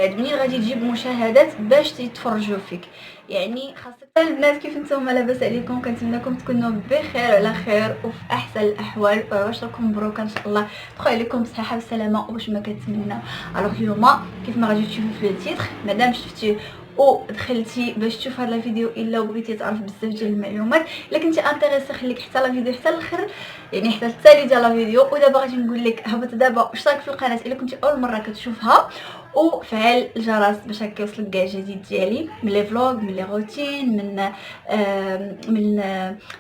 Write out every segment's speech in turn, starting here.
منين غادي تجيب مشاهدات باش تيتفرجوا فيك. يعني خاصه البنات كيف نتوما لاباس عليكم، كنتمنىكم تكونوا بخير وعلى خير وفي احسن الاحوال، وبشركم مبروك ان شاء الله تدخل عليكم بصحه وسلامه وباش ما كنتمنى. الوغ اليوم كيف ما غادي تشوفوا في التيتر، مادام شفتي ودخلتي باش تشوف هذا الفيديو الا وبغيتي تعرف بزاف ديال المعلومات، الا كنتي انتريسي خليك حتى لا فيديو حتى الاخر، يعني حتى التالي ديال الفيديو. ودابا غادي نقول لك هبط دابا واشترك في القناه الا كنتي اول مره كتشوفها، وفعل الجرس باش هكا يوصلك كاع جديد ديالي من لي فلوغ، من لي روتين،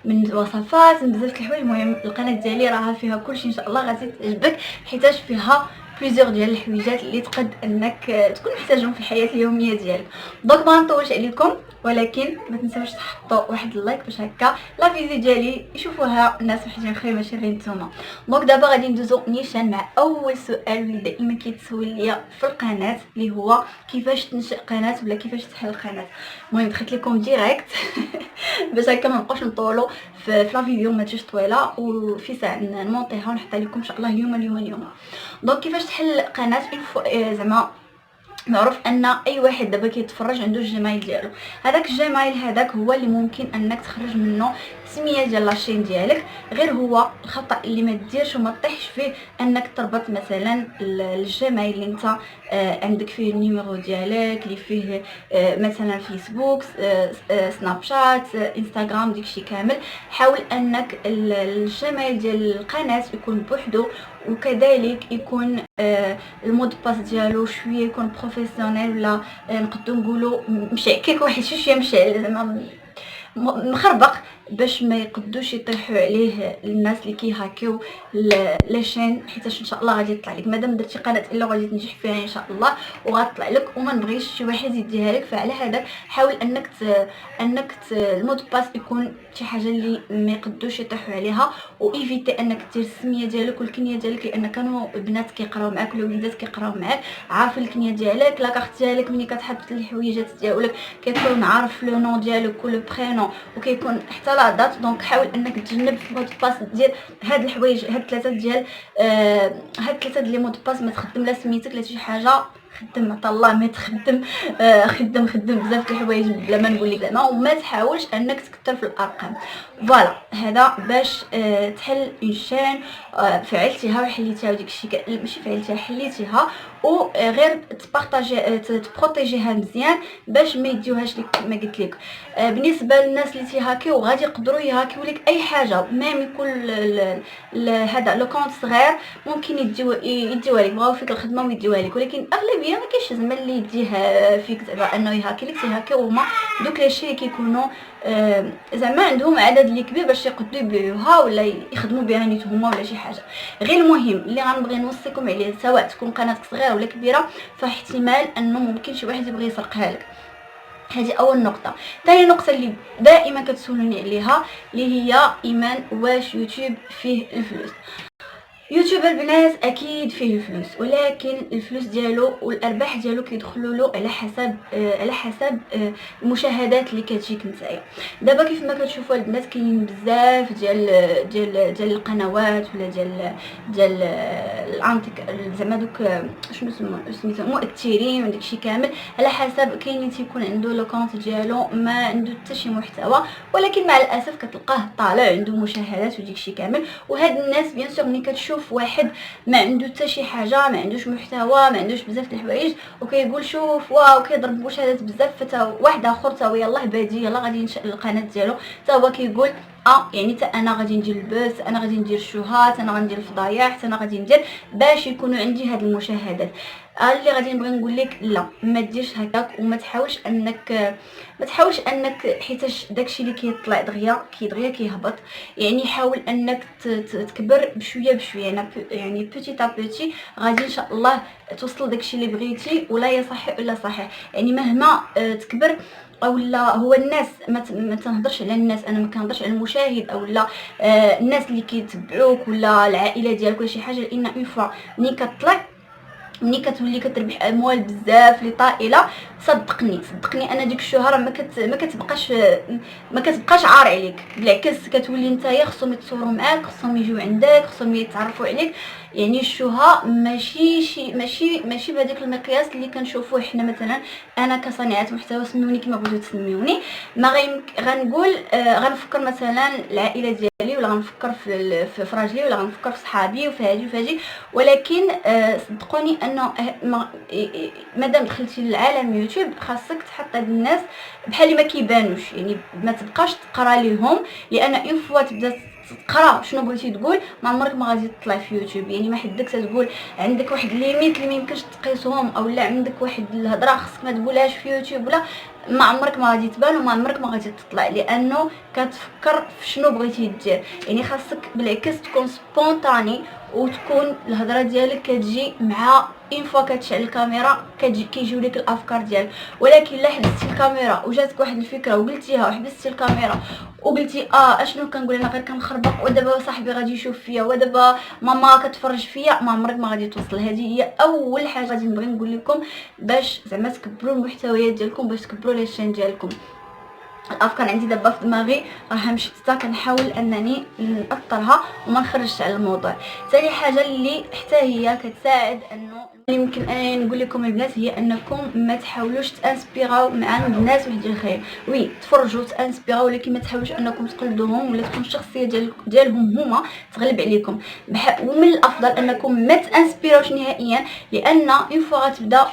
من وصفات، من بزاف د الحوايج. المهم القناه ديالي راها فيها كلشي ان شاء الله غادي تعجبك، حيتاش فيها بليزيور ديال الحويجات اللي تقد انك تكون محتاجهم في الحياه اليوميه ديالك. دونك ما نطولش عليكم، ولكن ما تنساوش تحطوا واحد اللايك باش هكا لا فيديو ديالي يشوفوها الناس وحدين خير ماشي غير نتوما. دونك دابا غادي ندوزو نيشان مع اول سؤال اللي دائما كيتسول ليا في القناه، اللي هو كيفاش تنشئ قناه ولا كيفاش تحل قناه. المهم دخلت لكم ديريكت باش هكا ما نبقاوش نطولوا في لا فيديو، ما تجيش طويله وفي ساعه نمونطيها ونحطها لكم ان شاء الله اليوم. دونك كيفاش تحل قناه زعما معروف ان اي واحد دابا كيتفرج عنده الجيميل ديالو. هذاك الجيميل هذاك هو اللي ممكن انك تخرج منه السميه ديال لاشين ديالك. غير هو الخطا اللي ما ديرش وما طيحش فيه انك تربط مثلا الجيميل اللي انت عندك فيه النيميرو ديالك، اللي فيه مثلا فيسبوك، سناب شات، انستغرام، داكشي كامل. حاول انك الجيميل ديال القناه يكون بوحدو، وكذلك يكون المود باس ديالو شويه يكون بروفيسيونيل، ولا نقدروا نقولوا مشعكك واحد شويه مشعل زعما مخربق، باش ما يقدوش يطيحوا عليه الناس اللي كيهاكيو لاشين. حيت ان شاء الله غادي يطلع لك مادام درتي قناه الا غادي تنجح فيها ان شاء الله وغتطلع لك، وما نبغيش شي واحد يديها لك. فعلى هذا حاول انك المود باس يكون شي حاجه اللي ما يقدوش يطيحوا عليها، وايفيتي انك دير السميه ديالك والكنيه ديالك، لان كانوا البنات كيقراو معاك ولا الوليدات كيقراو معاك عارفين الكنيه ديالك. لا كارت ديالك ملي كتحط الحويجات ديالك كيكون عارف لو نون ديالك ولا برينون، وكيكون حتى لا دات. دونك حاول انك تجنب في مود باس ديال هاد الحوايج، هاد ثلاثه ديال هاد ثلاثه ديال مود باس. ما تخدم لا سميتك لا شي حاجه، خدم عطا الله ما تخدم، خدم بزاف د الحوايج بلا ما نقول لك زعما، وما تحاولش انك تكثر في الارقام. فوالا هذا باش تحل اون شين فعلتيها وحليتيها وديك الشيء ماشي فعلتيها حليتيها، وغير تبارطاجي تبروتيجيها مزيان باش ما يديوهاش لك كما قلت لك. بالنسبه للناس اللي تيهاكيو غادي يقدروا يهاكيو لك اي حاجه، ميم يكون هذا لو كونط صغير ممكن يديوها لك، بغاو فيك الخدمه ويديوها لك، ولكن اغلبيه ما كاينش زعما اللي يديها فيك زعما انه يهاكي لك. تيهاكيو هما دوك لي شي كيكونوا زعما عندهم عدد اللي كبير باش يقدروا يبيعوها ولا يخدموا بها نيتهم ولا شي حاجه. غير المهم اللي غنبغي نوصيكم عليه، سواء تكون قناتك صغيره ولا كبيره، فاحتمال انه ممكن شي واحد يبغي يسرقها لك. هذه اول نقطه. ثاني نقطه اللي دائما كتسولوني عليها اللي هي ايمان، واش يوتيوب فيه الفلوس؟ يوتيوب البنات اكيد فيه الفلوس، ولكن الفلوس ديالو والارباح ديالو كيدخلوا له على حسب المشاهدات اللي كتجيك نتايا. دابا كيف ما كتشوفوا البنات كاينين بزاف ديال القنوات ولا ديال الانتيك زعما دوك شنو سميتو مؤثرين وداكشي كامل، على حسب كاين اللي تيكون عنده لو كونت ديالو ما عنده حتى شي محتوى، ولكن مع الاسف كتلقاه طالع عنده مشاهدات وداكشي كامل. وهاد الناس بيان سور ملي كتشوف واحد ما عنده حتى شي حاجه، ما عندوش محتوى، ما عندوش بزاف د الحوايج، وكيقول شوف واو كيضرب مشاهدات بزاف، فتا واحد اخر تا هو يلاه بادي يلاه غادي ينشئ القناه ديالو، تا هو كيقول يعني حتى انا غادي ندير البث، انا غادي ندير الشوهات، انا غندير الفضايح، انا غادي ندير باش يكونوا عندي هاد المشاهدات. اللي غادي نبغي نقول لك لا، ما ديرش هكاك، وما تحاولش انك حيتاش داكشي اللي كيطلع دغيا كيهبط. يعني حاول انك تكبر بشويه يعني بوتي تا بوتي، غادي ان شاء الله توصل داكشي اللي بغيتي، ولا يا صحيح ولا صحيح. يعني مهما تكبر او لا، هو الناس ما تنهضرش على الناس، انا ما كنهضرش على المشاهد او لا الناس اللي كيتبعوك ولا العائله ديالك ولا شي حاجه، لان اون فوا ملي كتولي كتربح اموال بزاف اللي طائله، صدقني انا ديك الشهره ما كتبقاش عار عليك، بالعكس كتولي نتايا خصهم يتصوروا معاك، خصهم يجيو عندك، خصهم يتعرفوا عليك. يعني الشهى ماشي بهذاك المقياس اللي كنشوفوه حنا. مثلا انا كصانعه محتوى سميوني كما بغيتو تسميوني، ما غنقول غنفكر مثلا العائله ديالي، ولا غنفكر في راجلي، ولا غنفكر في صحابي وفي هادي وفي هادي. ولكن صدقوني انه مادام دخلتي للعالم يوتيوب خاصك تحط هاد الناس بحال اللي ما كيبانوش، يعني ما تبقاش تقرا ليهم، لان اون فوا تبدا تقرا شنو بغيتي تقول ما عمرك ما غادي تطلع في يوتيوب. يعني ما حدك تقول عندك واحد ليميت اللي ما يمكنش تقيسهم، او لا عندك واحد الهضره خصك ما تقولهاش في يوتيوب، ولا ما عمرك ما غادي تبان وما عمرك ما غادي تطلع، لانه كتفكر في شنو بغيتي دير. يعني خاصك بالعكس تكون سبونطاني، وتكون الهضره ديالك كتجي مع اون فوا كتشعل الكاميرا كيجيو لك الافكار ديالك. ولكن لا حبستي الكاميرا وجاتك واحد الفكره وقلتيها، وحبستي الكاميرا وقلتي اشنو كنقول انا غير كنخربق، ودابا صاحبي غادي يشوف فيا، ودابا ماما كتفرج فيا، ما عمرك ما غادي توصل. هذه هي اول حاجه غادي نبغي نقول لكم باش زعما تكبروا المحتويات ديالكم، باش تكبروا لاشين ديالكم. الافكار عندي دابا في دماغي راها مشتته، كنحاول انني ناثرها وما نخرجش على الموضوع. ثاني حاجه اللي حتى هي كتساعد انه يمكن انني نقول لكم البنات، هي انكم ما تحاولوش تانسبيراو مع الناس وحدين الخير. وي تفرجوا تانسبيراو، ولكن ما تحاولوش انكم تقلدوهم ولا تكون الشخصيه ديالهم هما تغلب عليكم. ومن الافضل انكم ما تانسبيراوش نهائيا، لان اون فوا غتبدا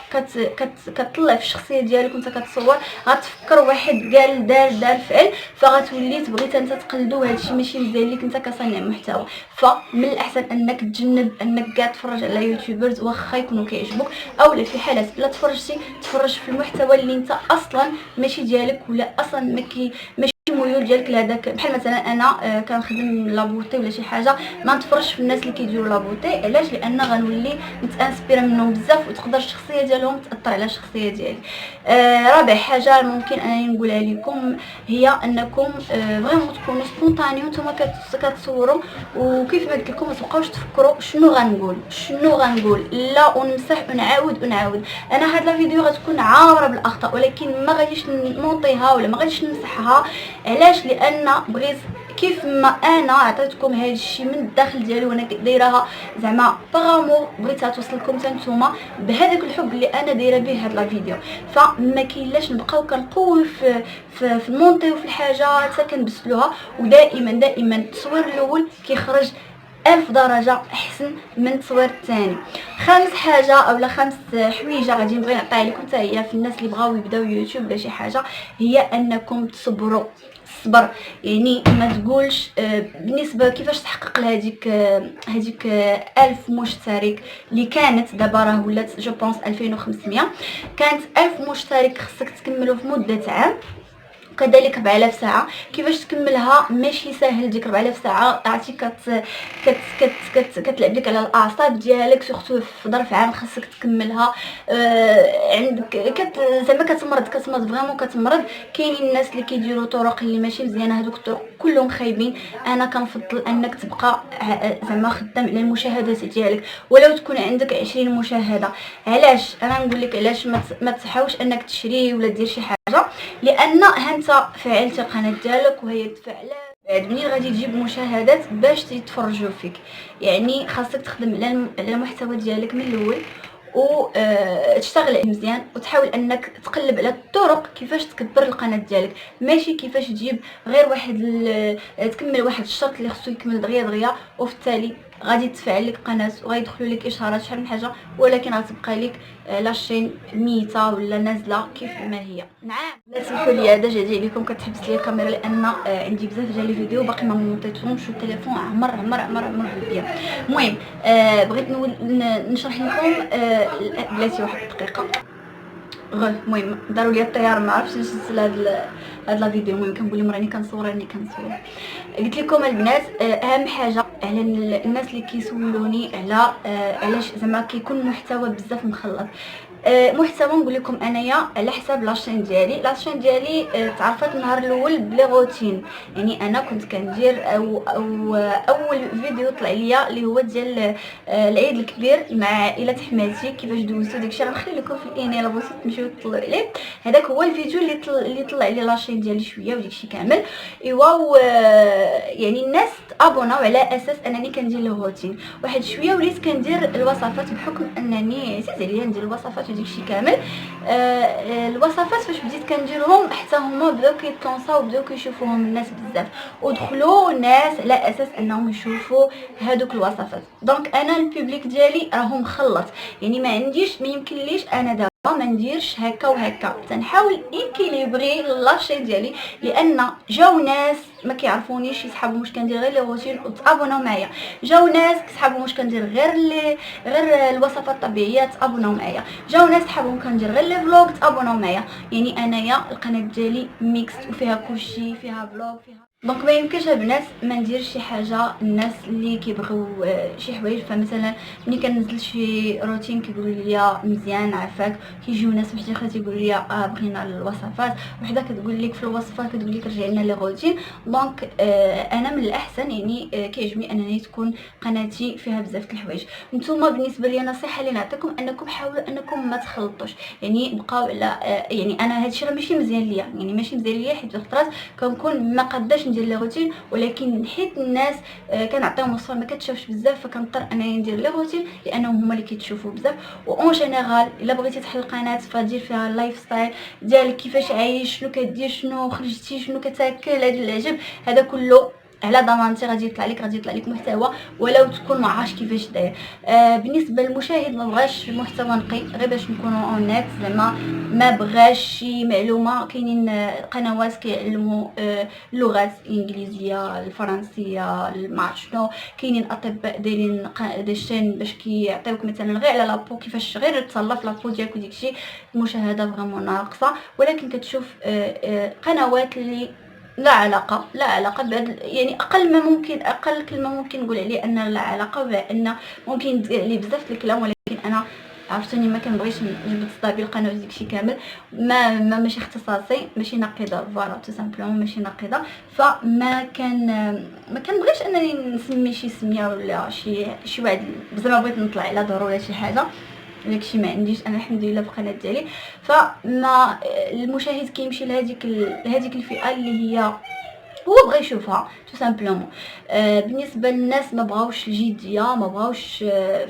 كتطلع في الشخصيه ديالك وانت كتصور، غتفكر واحد قال دار فعل، فغتولي تبغي انت تقلدو. هادشي ماشي مزيان ليك انت كصانع محتوى. فمن الاحسن انك تجنب انك كاع تفرج على يوتيوبرز واخا يكونوا كيعجبوك، اولا في حالات الا تفرجتي تفرج في المحتوى اللي انت اصلا ماشي ديالك، ولا اصلا ماشي الميول ديالك لهداك. بحال مثلا انا كنخدم لابوتي ولا شي حاجه، ما نتفرجش في الناس اللي كيديروا لابوتي. علاش؟ لان غنولي نتانسبيرا منهم بزاف، وتقدر الشخصيه ديالهم تاثر على الشخصيه ديالي. رابع حاجه ممكن انني نقولها لكم هي انكم فريمون تكونوا سبونطاني وانتم كتصوروا، وكيف ما قلت لكم ما تبقاوش تفكروا شنو غنقول، لا ونمسح ونعاود. انا هاد لا فيديو غتكون عامره بالاخطاء، ولكن ما غاديش نمونطيها ولا ما غاديش نمسحها. علاش؟ لان بغيت كيف ما انا عطيتكم هذا الشيء من الداخل ديالي وانا دايراها زعما باغامور، بغيتها توصلكم حتى نتوما بهذاك الحب اللي انا دايره به هاد لا فيديو. فما كاينلاش نبقاو كنقوي في المونطي وفي الحاجه حتى كنبسلوها. ودائما التصوير الاول كيخرج 1000 درجه احسن من التصوير الثاني. خامس حاجه اولا خامس حويجه غادي نبغي نعطيها لكم حتى هي في الناس اللي بغاو يبداو يوتيوب ولا شي حاجه، هي انكم تصبروا. الصبر، يعني ما تقولش بالنسبه كيفاش تحقق لهذيك 1000 مشترك اللي كانت دابا راه ولات جو بونس 2500. كانت 1000 مشترك خصك تكملوا في مده عام، كذلك 4000 ساعه. كيفاش تكملها؟ ماشي ساهل. ديك 4000 ساعه عرفتي كتلعب لك على الاعصاب ديالك، سورتو في ظرف عام خاصك تكملها. عندك زعما كتمرض فريمون كتمرض. كاينين الناس اللي كيديروا طرق اللي ماشي مزيانه، هذوك الطرق كلهم خايبين. انا كنفضل انك تبقى زعما خدام على المشاهدات ديالك، ولو تكون عندك 20 مشاهده. علاش انا نقول لك علاش ما تحاولش انك تشري ولا دير شي حاجه؟ لان انت فعلتي القناه ديالك وهي تفعلات، بعد منين غادي تجيب مشاهدات باش يتفرجوا فيك. يعني خاصك تخدم على المحتوى ديالك من الاول، وتشتغل عليه مزيان، وتحاول انك تقلب على الطرق كيفاش تكبر القناه ديالك. ماشي كيفاش تجيب غير تكمل واحد الشرط اللي خصو يكمل دغيا وفي التالي غادي تفعل لك قناه وغيدخلوا لك اشهارات شحال من حاجه، ولكن غتبقى لك لاشين ميته ولا نازله كيف ما هي. نعم لا تسمحوا لي هذا جديد عليكم، كتحبس لي الكاميرا لان عندي بزاف ديال لي فيديو باقي ما مونطيتهمش، والتليفون عمر بالبيا. المهم بغيت نشرح لكم بلاتي واحد الدقيقه. المهم داروا لي الطيار، ما عرفتش نسجل هاد لا فيديو. المهم كنقول لهم راني كنصور. قلت لكم البنات اهم حاجه على الناس اللي كيسولوني على علاش زعما كيكون محتوى بزاف مخلط. محتوى نقول لكم انايا على حساب لاشين ديالي. لاشين ديالي تعرفت النهار الاول بلي روتين، يعني انا كنت كندير او اول فيديو طلع ليا اللي هو ديال العيد الكبير مع عائله حماتي كيفاش دوزتو داكشي. غنخلي لكم في الاناء الا بغيتو تمشيو تطلعوا عليه. هذاك هو الفيديو اللي طلع لي لاشين ديالي شويه وداكشي كامل. ايوا يعني الناس ابوناو على اساس انني كندير له روتين. واحد شويه وليت كندير الوصفات بحكم انني عزيز عليا ندير الوصفات وداكشي كامل. الوصفات فاش بديت كنديرهم حتى هما بداو كيتلونساو وبداو كيشوفوهم الناس بزاف، ودخلوا ناس على اساس انهم يشوفوا هذوك الوصفات. دونك انا البوبليك ديالي راهم مخلط، يعني ما يمكنليش انا دابا ما نديرش هكا وهكا. تنحاول ايكيليبري لاشين ديالي، لان جاو ناس ما كيعرفونيش يسحبوا واش كندير غير لي روتين وتابوناو معايا، جاو ناس كيسحبوا واش كندير غير الوصفات الطبيعيه تابوناو معايا، جاو ناس حابوا كندير غير لي فلوغ تابوناو معايا. يعني انايا القناه ديالي ميكست وفيها كلشي، فيها فلوغ فيها. دونك ما يمكنش البنات ما نديرش شي حاجه. الناس اللي كيبغيو شي حوايج، فمثلا ملي كنزل شي روتين كيقولوا لي مزيان عافاك، كيجيو ناس وحدين اخرى تيقولوا لي بغينا الوصفات، وحده كتقول لك في الوصفات كتقول لك رجعي لنا لي روتين. دونك انا من الاحسن يعني كيعجبني انني تكون قناتي فيها بزاف د الحوايج. نتوما بالنسبه لي نصيحه اللي نعطيكم انكم حاولوا انكم ما تخلطوش، يعني بقاو على يعني انا هادشي راه ماشي مزيان ليا، يعني ماشي مزيان ليا حيت خطرات كنكون ما قداش ندير لي روتين، ولكن حيت الناس كنعطيهم الصور ما كتشوفش بزاف، فكنضطر انني ندير لي روتين لانهم هما اللي كيتشوفوا بزاف. واون جينيرال الا بغيتي تحل قناه فدير فيها اللايف ستايل ديالك، كيفاش عايش، شنو كدير، شنو خرجتي، شنو كتاكل، هذا العجب هذا كله على ضمانتي غادي يطلع لك محتوى ولو تكون ما عارفش كيفاش داير. بالنسبه للمشاهد ما بغاش محتوى نقي، غير باش نكونوا اونيت، زعما ما بغاش شي معلومه. كاينين قنوات كيعلموا اللغات الانجليزيه الفرنسيه ما عرفت شنو، كاينين اطباء دايرين داشين باش كيعطيوك مثلا غير على لابو كيفاش غير تصلف لابو ديالك وداكشي. المشاهده فريمون ناقصه، ولكن كتشوف قنوات اللي لا علاقه يعني اقل كلمه ممكن نقول عليه ان لا علاقه، بان ممكن ندير عليه بزاف الكلام. ولكن انا عرفتوني ما كنبغيش نجبد صدابي القناه وداكشي كامل، ماشي اختصاصي، ماشي ناقده، فوالا تو سامبلومون ماشي ناقده. فما كان ما كنبغيش انني نسمي شي سميه ولا شي واحد زعما بغيت نطلع على ضروره شي حاجه، داكشي ما عنديش انا الحمد لله في القناه ديالي. فما المشاهد كيمشي لهذيك الفئه اللي هي هو بغى يشوفها تو سامبلومون. بالنسبه للناس ما بغاوش الجديه، ما بغاوش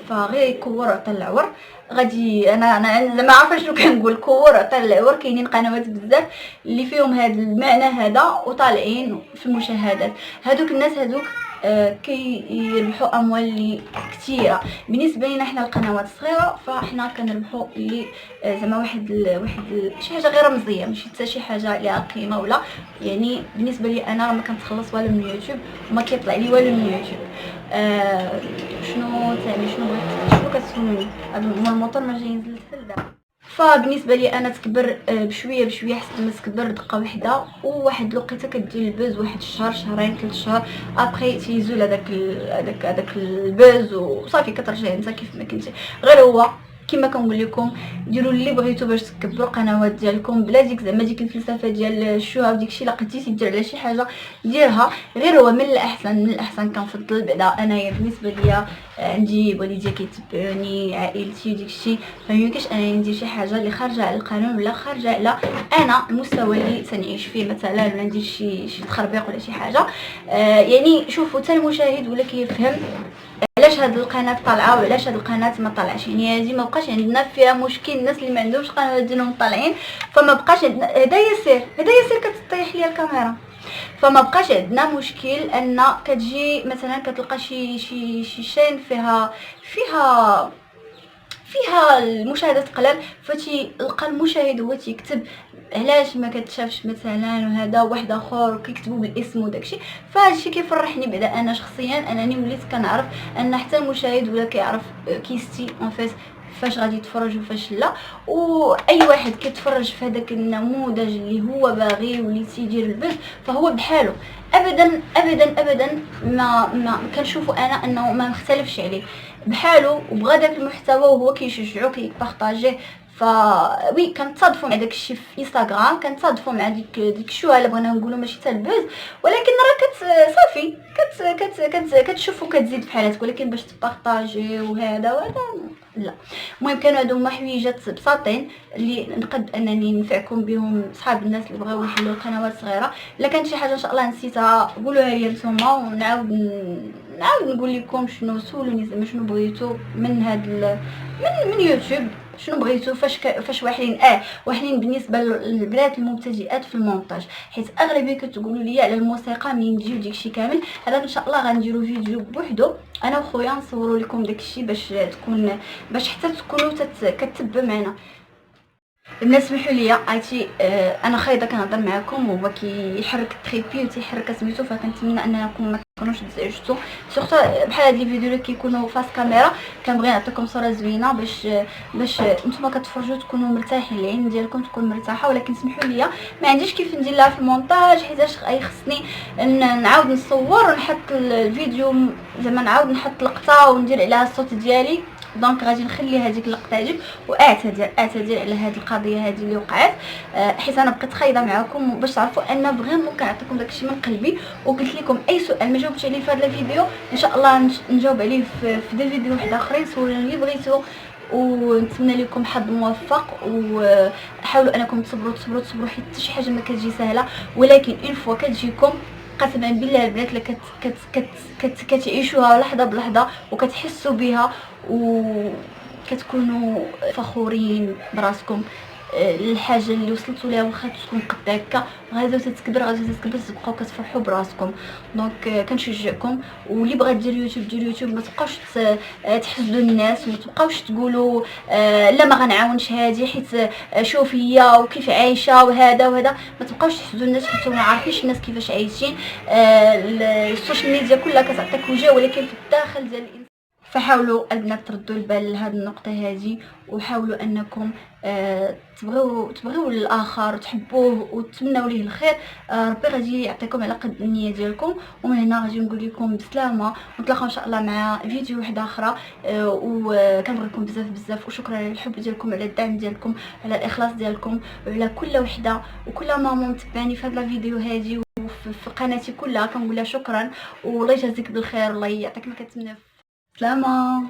فغير يكور عطى العور. غادي انا زعما عارفه شنو كنقول، كور عطى العور. كاينين قنوات بزاف اللي فيهم هذا المعنى هذا وطالعين في المشاهدات. هذوك الناس هذوك كيربحوا اموال اللي كثيره. بالنسبه لنا حنا القنوات الصغيره فاحنا كنربحوا اللي زعما واحد شي حاجه غير رمزيه، ماشي حتى شي حاجه ليها قيمه ولا. يعني بالنسبه لي انا ما كنتخلص والو من يوتيوب وما كيطلع لي والو من يوتيوب. شنو ثاني شنو كتسولوني؟ هذا الموتور ما جاي ينزل السلة. فبالنسبه لي انا تكبر بشويه حتى ما تكبر دقه واحده، وواحد الوقيته كدير البوز واحد الشهر شهرين 3 شهور ابري تيزول هذاك البوز وصافي كترجعي انت كيف ما كنتي. غير هو كما كنقول لكم ديروا اللي بغيتو باش تكبروا القنوات ديالكم بلا ديك زعما ديك الفلسفه ديال الشهره وديكشي. الا قديتي دير على شي حاجه ديرها. غير هو من الاحسن كنفضل بعدا انايا بالنسبه ليا عندي والديا كيتبعوني عائلتي وديكشي، فميمكنش انني ندير شي حاجه اللي خارجه على القانون ولا خارجه على انا المستوى اللي تنعيش فيه مثلا، ولا ندير شي تخربيق ولا شي حاجه. يعني شوفوا حتى المشاهد ولا كيفهم علاش هاد القناه طالعه وعلاش هاد القناه ما طالعش. يعني هذه ما بقاش عندنا فيها مشكل. الناس اللي ما عندهمش قنوات ديالهم طالعين فما بقاش عندنا هدا يسير كتطيح ليا الكاميرا. فما بقاش عندنا مشكل ان كتجي مثلا كتلقى شي شين فيها المشاهدات قلال، فتيلقى المشاهد هو تيكتب علاش ما كتشافش مثلا وهذا واحد اخر وكيكتبوا بالاسم وداكشي. فهادشي كيفرحني بعدا انا شخصيا، انني وليت كنعرف ان حتى المشاهد ولا كيعرف كيستي اون فيس فاش غادي يتفرج وفاش لا. واي واحد كيتفرج في هذاك النموذج اللي هو باغي واللي تيدير البث فهو بحاله. ابدا ما كنشوفوا انا انه ما مختلفش عليه بحاله وبغى داك المحتوى وهو كيشجعو كيبارطاجيه. وي كنتصادفوا مع داكشي في انستغرام، كنتصادفوا مع ديك الشوهه اللي بغينا نقولوا ماشي حتى البوز، ولكن راه صافي كتشوف وكتزيد في حياتك، ولكن باش تبارطاجي وهذا لا. المهم كانوا هادو هما حويجات بساطين اللي نقد انني ننفعكم بهم صحاب الناس اللي بغاو يحلوا قنوات صغيره. الا كانت شي حاجه ان شاء الله نسيتها قولوها لي نتوما، ونعاود نقول لكم شنو سولوني زعما شنو بغيتو من هاد من يوتيوب، شنو بغيتو فاش واحدين واحدين بالنسبه للبنات المبتدئات في المونتاج، حيت اغلبيه كتقولوا لي على الموسيقى منين نجيو داكشي كامل. هذا ان شاء الله غنديروا فيديو بوحدو انا وخويا نصوروا لكم داكشي باش حتى تكونوا كتبعوا معنا. البنات سمحوا لي عرفتي انا خايده كنهضر معكم وهو كيحرك التريبي وتيحرك سميتو، فكنتمنى انكم ما تكونوش تزعجتوا سورتو بحال هاد لي فيديو اللي كيكونوا فاس كاميرا. كنبغي نعطيكم صوره زوينه باش نتوما كتفرجوا تكونوا مرتاحين، العين ديالكم تكون مرتاحه. ولكن سمحوا لي ما عنديش كيف ندير لها في المونتاج، حيتاش خصني نعاود نصور ونحط الفيديو زعما نعاود نحط لقطه وندير عليها الصوت ديالي. دونك غادي نخلي هذيك اللقطه هذيك واعتذر على هذه القضيه هذه اللي وقعت، حيت انا بقيت خايده معكم باش تعرفوا ان بغيت ممكن نعطيكم داكشي من قلبي. وقلت لكم اي سؤال ما جاوبتش عليه في هذا الفيديو ان شاء الله نجاوب عليه في دي فيديو واحد اخرين، سولوني اللي بغيتو. ونتمنى لكم حظ موفق، وحاولوا انكم تصبروا حيت شي حاجه ما كتجي سهله، ولكن اون فوا كتجيكم قسما بالله البنات اللي كتعيشوها لحظه بلحظه وكتحسوا بها وكتكونوا فخورين براسكم. الحاجه اللي وصلتوا ليها واخا تكون قد هكا غادي تتكبر تبقاو كتفرحوا براسكم. دونك كنشجعكم، واللي بغى دير يوتيوب ما تبقاوش تحسدوا الناس، وما تبقاوش تقولوا لا ما غنعاونش هذه حيت شوف هي وكيف عايشه وهذا ما تبقاوش تحسدوا الناس حيت ما عارفينش الناس كيفاش عايشين. السوشيال ميديا كلها كتعطيك وجه، ولكن في الداخل ديال الانسان. فحاولوا البنات تردوا البال لهذه النقطه هذه، وحاولوا انكم تبغيو للاخر وتحبوه وتتمنوا ليه الخير. ربي غادي يعطيكم على قد النيه ديالكم. ومن هنا غادي نقول لكم بسلامه، ونتلاقاو ان شاء الله مع فيديو واحد اخرى. وكنبغيكم بزاف وشكرا على الحب ديالكم، على الدعم ديالكم، على الاخلاص ديالكم، وعلى كل وحده وكل ماما متبعني في هذا الفيديو هذه وفي قناتي كلها. كنقول لها شكرا والله يجازيك بالخير، الله يعطيك ما كتمنى. سلامه.